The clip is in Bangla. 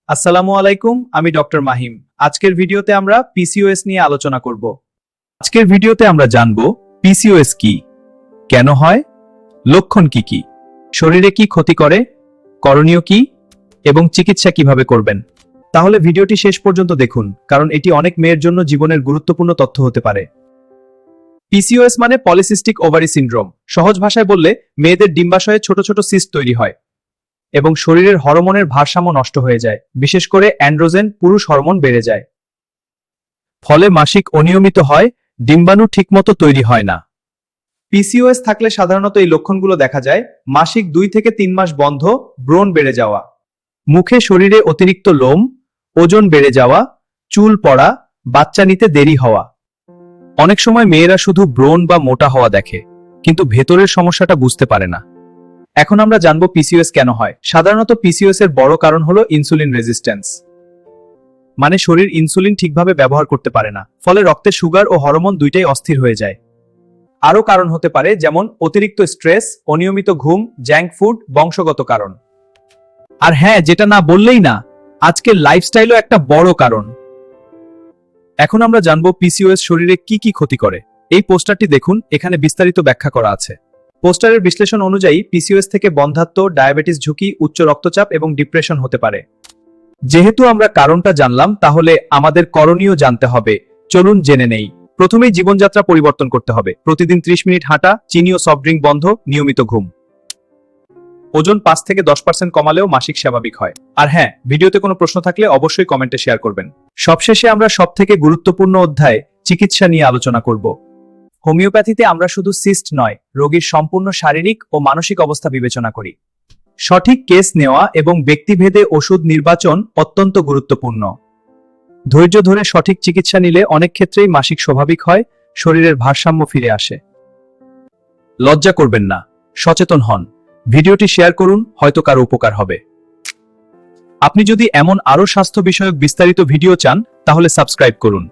আসসালামু আলাইকুম, আমি ডক্টর মাহিম। আজকের ভিডিওতে আমরা পিসিওএস নিয়ে আলোচনা করব। আজকের ভিডিওতে আমরা জানব পিসিওএস কি, কেন হয়, লক্ষণ কি কি, শরীরে কি ক্ষতি করে, করণীয় কি এবং চিকিৎসা কিভাবে করবেন। তাহলে ভিডিওটি শেষ পর্যন্ত দেখুন, কারণ এটি অনেক মেয়ের জন্য জীবনের গুরুত্বপূর্ণ তথ্য হতে পারে। পিসিওএস মানে পলিসিস্টিক ওভারি সিনড্রোম। সহজ ভাষায় বললে মেয়েদের ডিম্বাশয়ে ছোট ছোট সিস্ট তৈরি হয় এবং শরীরের হরমোনের ভারসাম্য নষ্ট হয়ে যায়, বিশেষ করে অ্যান্ড্রোজেন পুরুষ হরমোন বেড়ে যায়। ফলে মাসিক অনিয়মিত হয়, ডিম্বাণু ঠিকমতো তৈরি হয় না। পিসিওএস থাকলে সাধারণত এই লক্ষণগুলো দেখা যায়: মাসিক 2 থেকে 3 মাস বন্ধ, ব্রণ বেড়ে যাওয়া, মুখে শরীরে অতিরিক্ত লোম, ওজন বেড়ে যাওয়া, চুল পড়া, বাচ্চা নিতে দেরি হওয়া। অনেক সময় মেয়েরা শুধু ব্রণ বা মোটা হওয়া দেখে, কিন্তু ভেতরের সমস্যাটা বুঝতে পারে না। এখন আমরা জানবো পিসিওএস কেন হয়। সাধারণত পিসিওএস এর বড় কারণ হলো ইনসুলিন রেজিস্ট্যান্স, মানে শরীর ইনসুলিন ঠিকভাবে ব্যবহার করতে পারে না, ফলে রক্তে সুগার ও হরমোন দুইটাই অস্থির হয়ে যায়। আরও কারণ হতে পারে, যেমন অতিরিক্ত স্ট্রেস, অনিয়মিত ঘুম, জাঙ্ক ফুড, বংশগত কারণ। আর হ্যাঁ, যেটা না বললেই না, আজকের লাইফস্টাইলও একটা বড় কারণ। এখন আমরা জানবো পিসিওএস শরীরে কি কি ক্ষতি করে। এই পোস্টারটি দেখুন, এখানে বিস্তারিত ব্যাখ্যা করা আছে। পোস্টারের বিশ্লেষণ অনুযায়ী পিসিওএস থেকে বন্ধ্যাত্ব, ডায়াবেটিস ঝুঁকি, উচ্চ রক্তচাপ এবং ডিপ্রেশন হতে পারে। যেহেতু আমরা কারণটা জানলাম, তাহলে আমাদের করণীয় জানতে হবে। চলুন জেনে নেই। প্রথমেই জীবনযাত্রা পরিবর্তন করতে হবে। প্রতিদিন 30 মিনিট হাঁটা, চিনি ও সফট ড্রিঙ্ক বন্ধ, নিয়মিত ঘুম। ওজন 5 থেকে 10% কমালেও মাসিক স্বাভাবিক হয়। আর হ্যাঁ, ভিডিওতে কোনো প্রশ্ন থাকলে অবশ্যই কমেন্টে শেয়ার করবেন। সবশেষে আমরা সবথেকে গুরুত্বপূর্ণ অধ্যায় চিকিৎসা নিয়ে আলোচনা করব। হোমিওপ্যাথিতে আমরা শুধু সিস্ট নয়, রোগীর সম্পূর্ণ শারীরিক ও মানসিক অবস্থা বিবেচনা করি। সঠিক কেস নেওয়া এবং ব্যক্তিভেদে ওষুধ নির্বাচন অত্যন্ত গুরুত্বপূর্ণ। ধৈর্য ধরে সঠিক চিকিৎসা নিলে অনেক ক্ষেত্রেই মাসিক স্বাভাবিক হয়, শরীরের ভারসাম্য ফিরে আসে। লজ্জা করবেন না, সচেতন হন। ভিডিওটি শেয়ার করুন, হয়তো কারো উপকার হবে। আপনি যদি এমন আরো স্বাস্থ্য বিষয়ক বিস্তারিত ভিডিও চান, তাহলে সাবস্ক্রাইব করুন।